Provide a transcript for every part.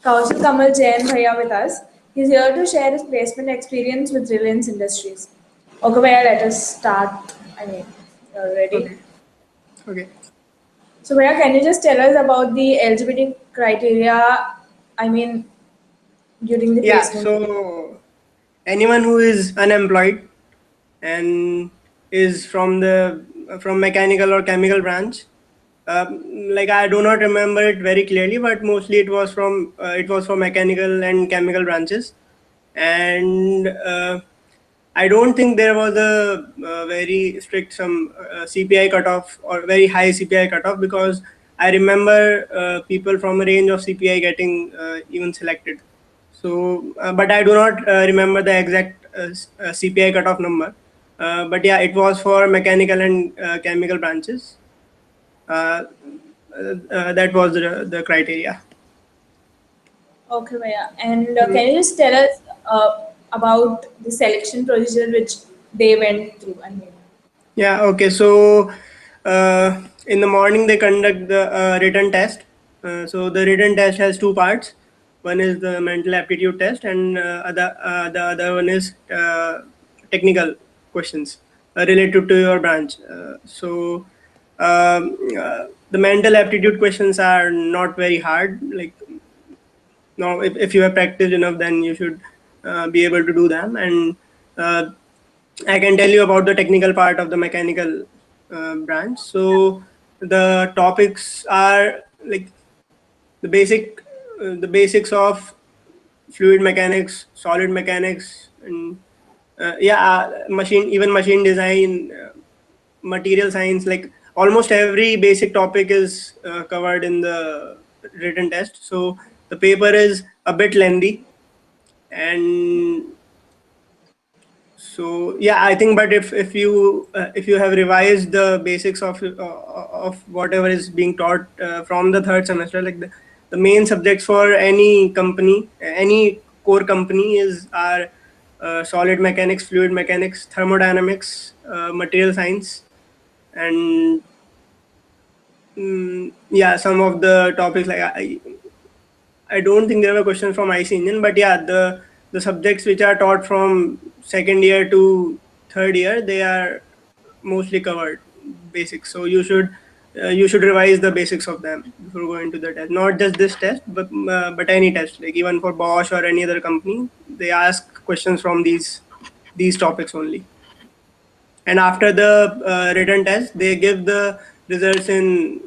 Kaushal Kamal Jain Bhaiya with us. He's here to share his placement experience with Reliance Industries. Okay, Bhaiya, let us start. You're ready? Okay. Okay. So, Bhaiya, can you just tell us about the eligibility criteria? I mean, during the Yeah. placement. So anyone who is unemployed and is from mechanical or chemical branch, like I do not remember it very clearly, but mostly it was for mechanical and chemical branches, and I don't think there was a, very strict some CPI cutoff or very high CPI cutoff, because I remember people from a range of CPI getting even selected. So, but I do not remember the exact CPI cutoff number. But yeah, it was for mechanical and chemical branches. Uh, that was the criteria. Okay, Bhaiya. And Mm. can you just tell us about the selection procedure which they went through? Yeah, okay. So in the morning they conduct the written test. So the written test has two parts. One is the mental aptitude test, and the other one is technical questions related to your branch. The mental aptitude questions are not very hard. Like, no, if you have practiced enough, then you should be able to do them. And uh, I can tell you about the technical part of the mechanical branch. So the topics are like the the basics of fluid mechanics, solid mechanics, and machine design, material science. Like almost every basic topic is covered in the written test. So the paper is a bit lengthy, and so yeah, I think, but if you have revised the basics of whatever is being taught from the third semester, like the main subjects for any company, any core company is are solid mechanics, fluid mechanics, thermodynamics, material science, and yeah, some of the topics like I don't think there were questions from IC Engine, but yeah, the subjects which are taught from second year to third year, they are mostly covered basics. So you should revise the basics of them before going to the test. Not just this test, but any test. Like even for Bosch or any other company, they ask questions from these topics only. And after the written test, they give the results in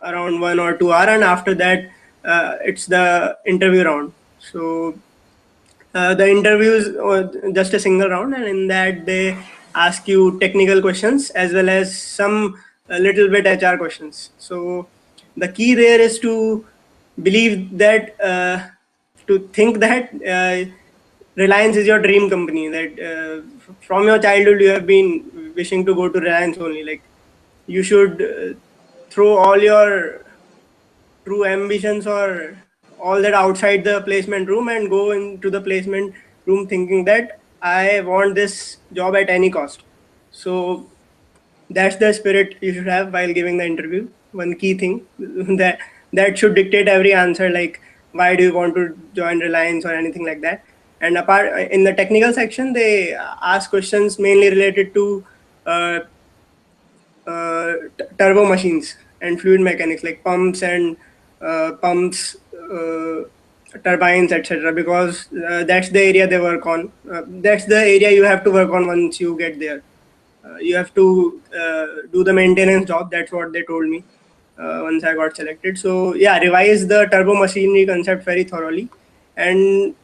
around 1 or 2 hours, and after that it's the interview round. So the interview is just a single round, and in that they ask you technical questions as well as some a little bit HR questions. So the key there is to believe that to think that Reliance is your dream company. That from your childhood you have been wishing to go to Reliance only. Like you should throw all your true ambitions or all that outside the placement room and go into the placement room thinking that I want this job at any cost. So that's the spirit you should have while giving the interview. One key thing that should dictate every answer, like why do you want to join Reliance or anything like that. And apart in the technical section, they ask questions mainly related to uh, turbo machines and fluid mechanics, like pumps, turbines, etc. Because that's the area they work on. That's the area you have to work on once you get there. You have to do the maintenance job. That's what they told me once I got selected. So yeah, revise the turbo machinery concept very thoroughly, and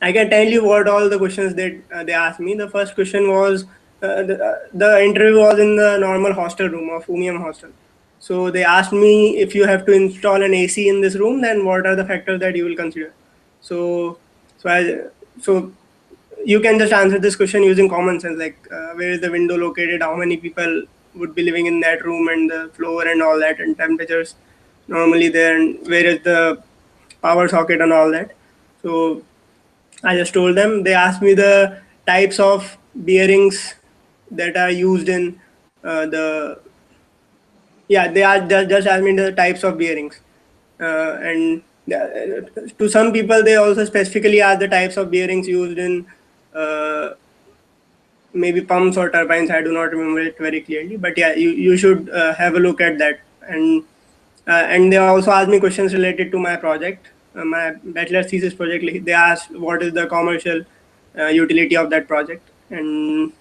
I can tell you what all the questions that they asked me. The first question was the interview was in the normal hostel room of Umium Hostel. So they asked me, if you have to install an AC in this room, then what are the factors that you will consider? So so I so you can just answer this question using common sense, like where is the window located, how many people would be living in that room, and the floor and all that, and temperatures normally there, and where is the power socket and all that. So I just told them. They asked me the types of bearings that are used in they are just asked me the types of bearings, and To some people, they also specifically ask the types of bearings used in uh, maybe pumps or turbines. I do not remember it very clearly, but yeah, you should have a look at that. And they also asked me questions related to my project, my bachelor thesis project. Like, they asked what is the commercial utility of that project, and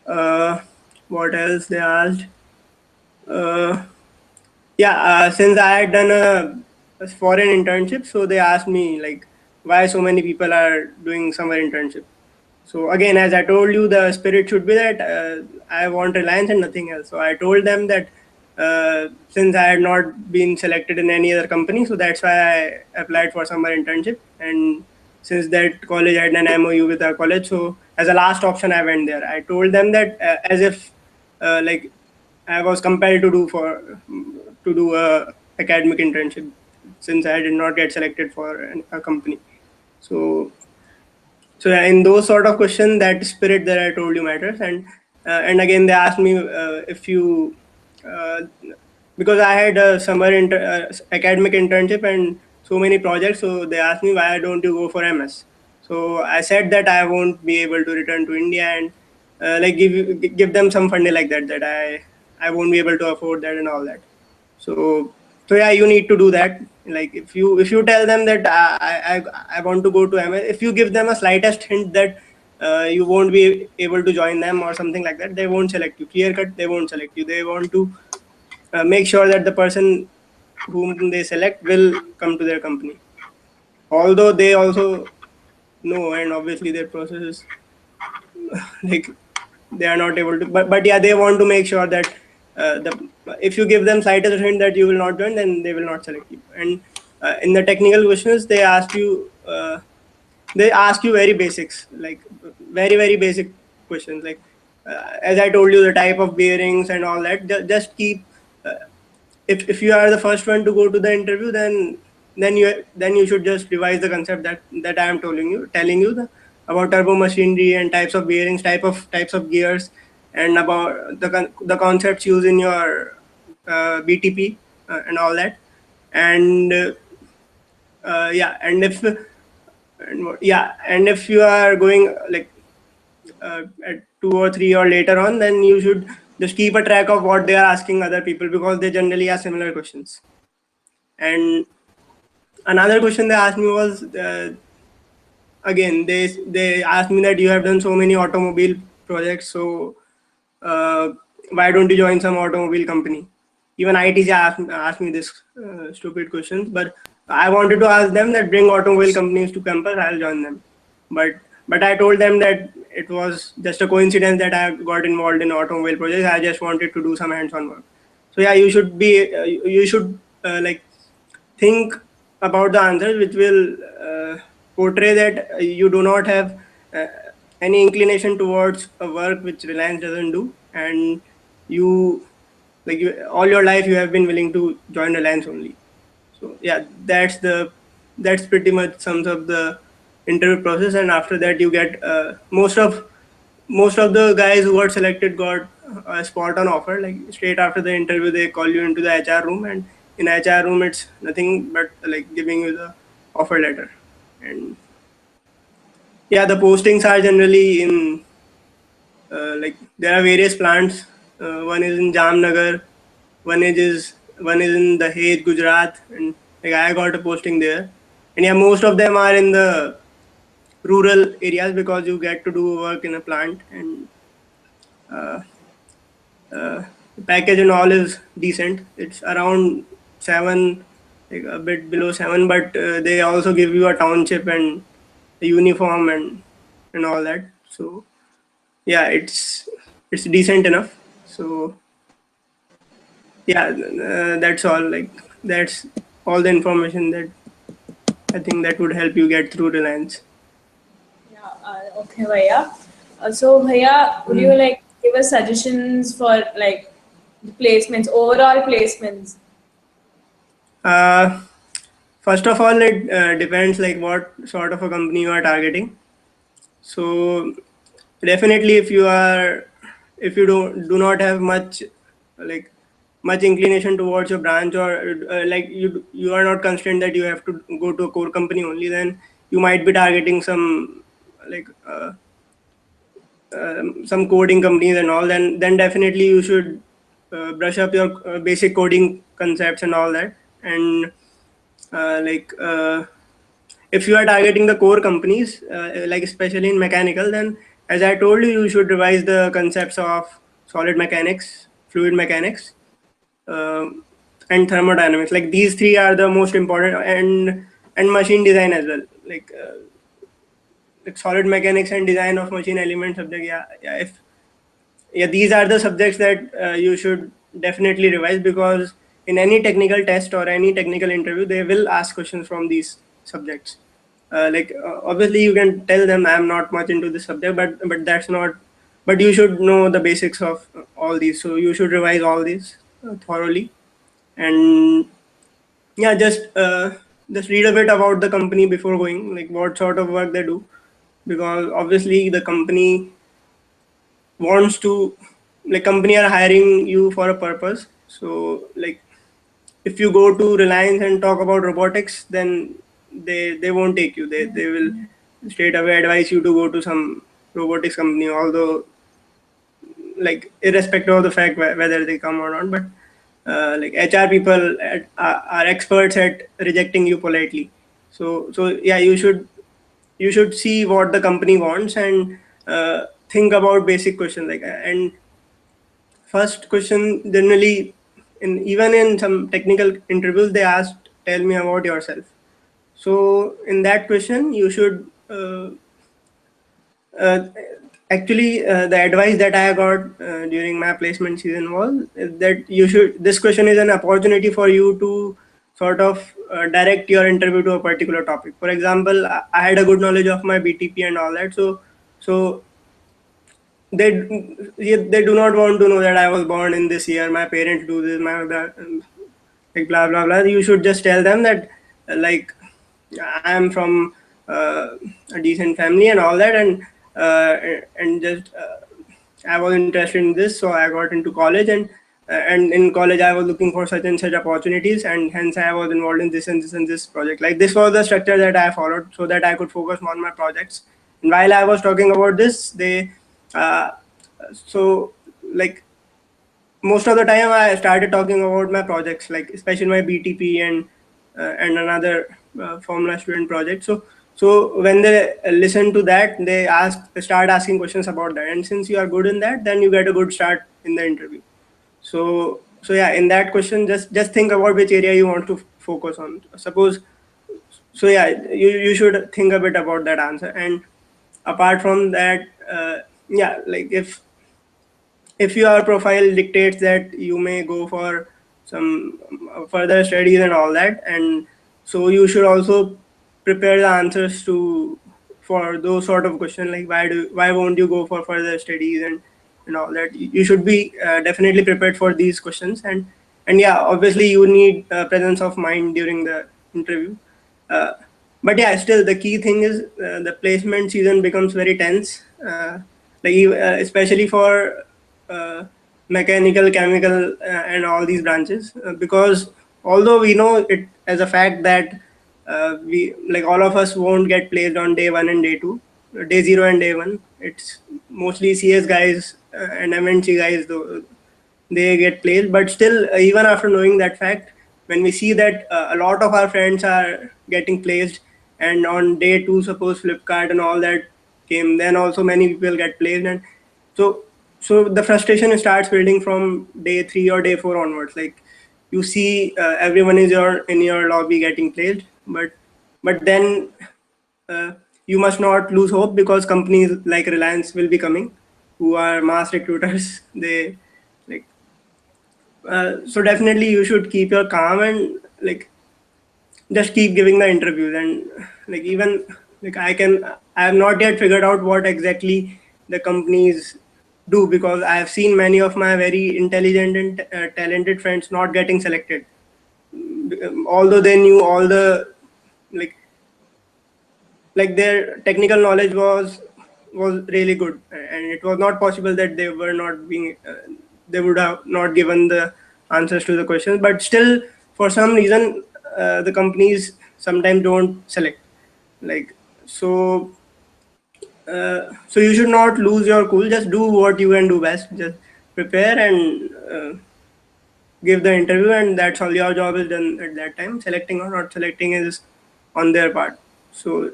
uh, what else they asked. Uh, yeah, since I had done a foreign internship, so they asked me like why so many people are doing summer internship. So again, as I told you, the spirit should be that I want Reliance and nothing else. So I told them that since I had not been selected in any other company, so that's why I applied for summer internship. And since that college had an MOU with our college, so as a last option, I went there. I told them that as if like I was compelled to do a academic internship since I did not get selected for a company. So yeah, in those sort of questions, that spirit that I told you matters. And again, they asked me if you uh, because I had a academic internship and so many projects. So they asked me why don't you go for MS. So I said that I won't be able to return to India and like give them some funding like that, that I won't be able to afford that and all that. So yeah, you need to do that. Like if you tell them that I want to go to MS, if you give them a slightest hint that you won't be able to join them or something like that, they won't select you. Clear cut, they won't select you. They want to make sure that the person whom they select will come to their company. Although they also know, and obviously their process is like they are not able to, but yeah, they want to make sure that the if you give them slightest hint that you will not join, then they will not select you. And in the technical questions, they ask you very basics, like very basic questions, like as I told you, the type of bearings and all that. Just keep uh, if you are the first one to go to the interview, then you should just revise the concept that I am telling you about turbo machinery and types of bearings, types of gears, and about the concepts used in your BTP and all that. And yeah, and if you are going like at 2 or 3 or later on, then you should just keep a track of what they are asking other people, because they generally ask similar questions. And another question they asked me was again, they asked me that you have done so many automobile projects, so uh, why don't you join some automobile company? Even ITC asked me this stupid questions, but I wanted to ask them that bring automobile companies to campus, I'll join them. But I told them that it was just a coincidence that I got involved in automobile projects. I just wanted to do some hands-on work. So yeah, you should like think about the answers which will portray that you do not have uh, any inclination towards a work which Reliance doesn't do, and you all your life you have been willing to join Reliance only. So yeah, that's pretty much sums up the interview process. And after that, you get most of the guys who got selected got a spot on offer. Like straight after the interview, they call you into the HR room, and in HR room, it's nothing but like giving you the offer letter. And yeah, the postings are generally in like there are various plants. One is in Jamnagar, one is in Dahej, Gujarat, and like I got a posting there. And yeah, most of them are in the rural areas because you get to do work in a plant, and uh, the package and all is decent. It's around 7, like a bit below 7, but they also give you a township and a uniform and all that. So yeah, it's decent enough. So yeah, that's all. Like that's all the information that I think that would help you get through Reliance. Yeah, okay, Bhaiya. So, Bhaiya, would you like give us suggestions for like the placements, overall placements? Uh, First of all, it depends like what sort of a company you are targeting. So definitely, if you do not have much like much inclination towards your branch, or like you are not constrained that you have to go to a core company only, then you might be targeting some like some coding companies and all. Then definitely you should brush up your basic coding concepts and all that. And like if you are targeting the core companies, like especially in mechanical, then as I told you, you should revise the concepts of solid mechanics, fluid mechanics, and thermodynamics. Like these three are the most important, and machine design as well. Like solid mechanics and design of machine element subject. Yeah. If yeah, these are the subjects that you should definitely revise, because in any technical test or any technical interview, they will ask questions from these subjects. Obviously you can tell them I'm not much into this subject, but that's not. But you should know the basics of all these, so you should revise all these thoroughly. And yeah, just read a bit about the company before going, like what sort of work they do, because obviously the company wants to, like company are hiring you for a purpose. So like if you go to Reliance and talk about robotics, then they won't take you. They will straight away advise you to go to some robotics company, although like irrespective of the fact whether they come or not. But like HR people are experts at rejecting you politely. So yeah, you should see what the company wants, and think about basic questions. And first question generally, in even in some technical interviews, they asked, tell me about yourself. So in that question you should uh, actually the advice that I got during my placement season was that you should, this question is an opportunity for you to sort of direct your interview to a particular topic. For example, I had a good knowledge of my BTP and all that, so they they do not want to know that I was born in this year, my parents do this, my that, like blah blah blah. You should just tell them that like I am from a decent family and all that, uh, and just I was interested in this, so I got into college, and in college I was looking for such and such opportunities, and hence I was involved in this and this and this project. Like this was the structure that I followed so that I could focus on my projects. And while I was talking about this, they uh, so like most of the time I started talking about my projects, like especially my BTP and another Formula student project. So when they listen to that, they start asking questions about that, and since you are good in that, then you get a good start in the interview. So yeah, in that question, just think about which area you want to focus on. Suppose, so yeah, you should think a bit about that answer. And apart from that, yeah, like if your profile dictates that you may go for some further studies and all that, and so you should also prepare the answers to for those sort of questions, like why won't you go for further studies and all that. You should be definitely prepared for these questions. And yeah, obviously you need presence of mind during the interview. uh, but yeah, still the key thing is the placement season becomes very tense, especially for uh, mechanical, chemical, and all these branches, because although we know it as a fact that we, like all of us won't get placed on day one and day two, day zero and day one. It's mostly CS guys and MNC guys, though they get placed. But still, even after knowing that fact, when we see that a lot of our friends are getting placed, and on day two, suppose Flipkart and all that came, then also many people get placed. And so so the frustration starts building from day three or day four onwards. Like you see everyone is in your lobby getting placed, but then uh, you must not lose hope, because companies like Reliance will be coming, who are mass recruiters. They like so definitely you should keep your calm, and like just keep giving the interviews. And like even like I have not yet figured out what exactly the companies do, because I have seen many of my very intelligent and talented friends not getting selected, although they knew all the like their technical knowledge was really good, and it was not possible that they were not being they would have not given the answers to the questions, but still for some reason the companies sometimes don't select. Like so, so you should not lose your cool. Just do what you can do best. Just prepare and give the interview, and that's all. Your job is done at that time. Selecting or not selecting is on their part. So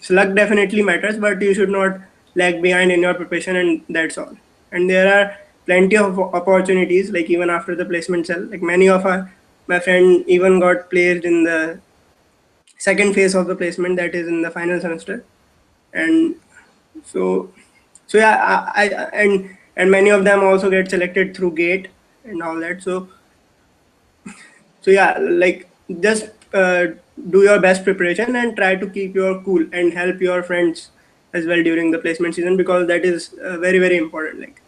luck definitely matters, but you should not lag behind in your preparation, and that's all. And there are plenty of opportunities, like even after the placement cell. Like many of my friend even got placed in the second phase of the placement, that is in the final semester. And so so yeah, and many of them also get selected through gate and all that. So yeah, like just do your best preparation and try to keep your cool and help your friends as well during the placement season, because that is very important. Like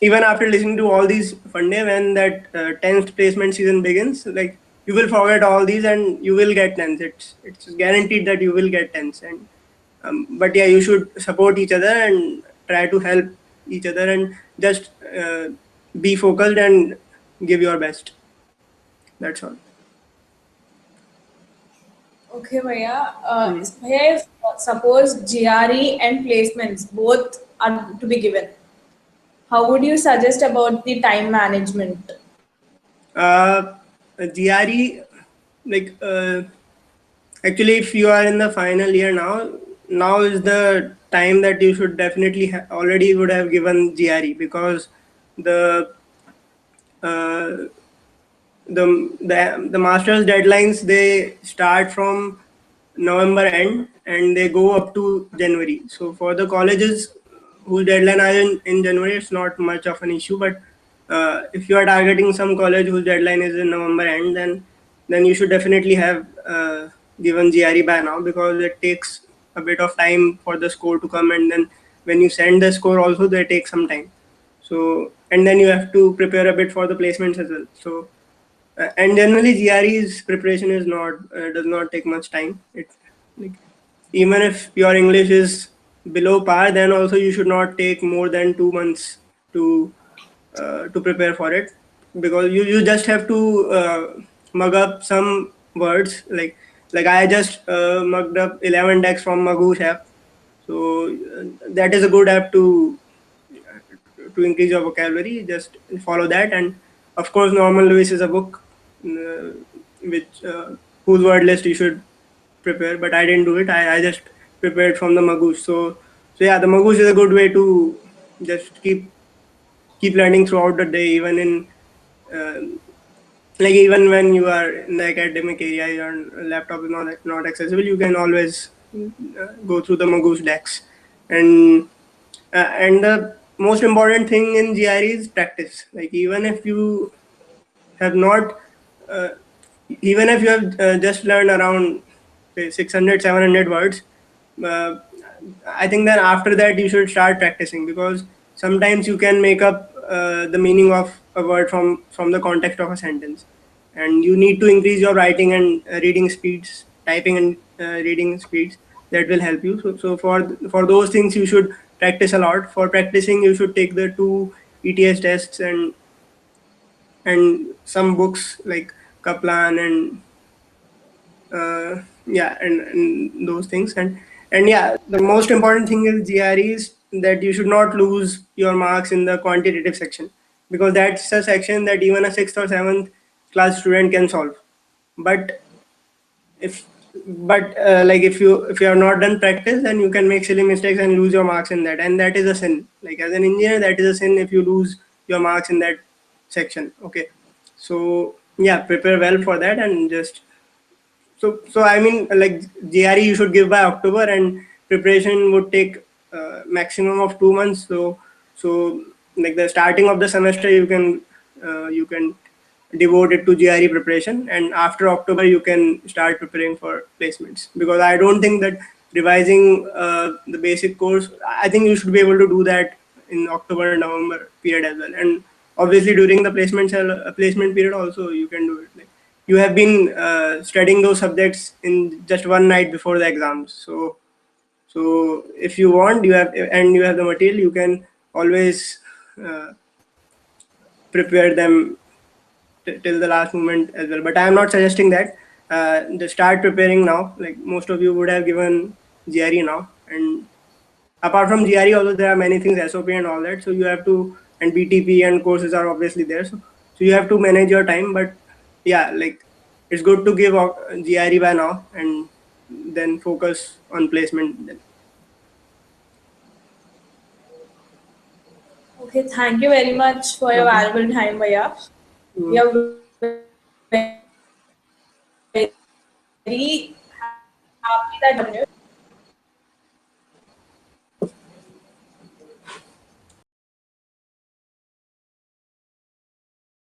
even after listening to all these fun day, when that 10th placement season begins, like you will forget all these and you will get 10s. It's guaranteed that you will get 10s. And but yeah, you should support each other and try to help each other, and just be focused and give your best. That's all. Okay, Bhaiya. Hmm. Bhaiya, if suppose GRE and placements both are to be given, how would you suggest about the time management? Uh, GRE, like actually, if you are in the final year now, now is the time that you should definitely already would have given GRE, because the uh, the master's deadlines, they start from November end and they go up to January. So for the colleges whose deadline are in January, it's not much of an issue. But if you are targeting some college whose deadline is in November end, then you should definitely have given GRE by now, because it takes a bit of time for the score to come, and then when you send the score also, they take some time. So and then you have to prepare a bit for the placements as well. So and generally GRE's preparation is not does not take much time. It like even if your English is below par, then also you should not take more than 2 months to prepare for it, because you just have to mug up some words. Like I just mugged up 11 decks from Magoosh app, so that is a good app to increase your vocabulary. Just follow that, and of course, Norman Lewis is a book uh, which whose word list you should prepare. But I didn't do it. I just prepared from the Magoosh. So yeah, the Magoosh is a good way to just keep learning throughout the day, even in uh, like even when you are in the academic area, your laptop is not accessible. You can always go through the Magoosh decks, and and the most important thing in GRE is practice. Like have not, uh, even if you have just learned around say 600, 700 words, uh, I think that after that you should start practicing, because sometimes you can make up the meaning of a word from the context of a sentence, and you need to increase your writing and reading speeds, typing and reading speeds. That will help you. So for those things you should practice a lot. For practicing, you should take the two ETS tests and some books like Kaplan and yeah, and those things. And yeah, the most important thing is GRE is that you should not lose your marks in the quantitative section, because that's a section that even a sixth or seventh class student can solve. But if like if you have not done practice, then you can make silly mistakes and lose your marks in that, and that is a sin. Like as an engineer, that is a sin if you lose your marks in that section. Okay, so yeah, prepare well for that, and just so I mean, like GRE you should give by October, and preparation would take maximum of 2 months. So like the starting of the semester, you can devote it to GRE preparation, and after October you can start preparing for placements. Because I don't think that revising the basic course, I think you should be able to do that in October November period as well. And obviously during the placement period also you can do it. Like you have been studying those subjects in just one night before the exams. So if you want, you have the material, you can always uh, prepare them till the last moment as well. But I am not suggesting that. Just start preparing now. Like most of you would have given GRE now, and apart from GRE, also there are many things, SOP and all that. So you have to, and BTP and courses are obviously there. So you have to manage your time. But yeah, like it's good to give GRE by now and then focus on placement. Then. Okay, thank you very much for your Okay. valuable time, Bhaiya. We Mm. are very happy that you joined.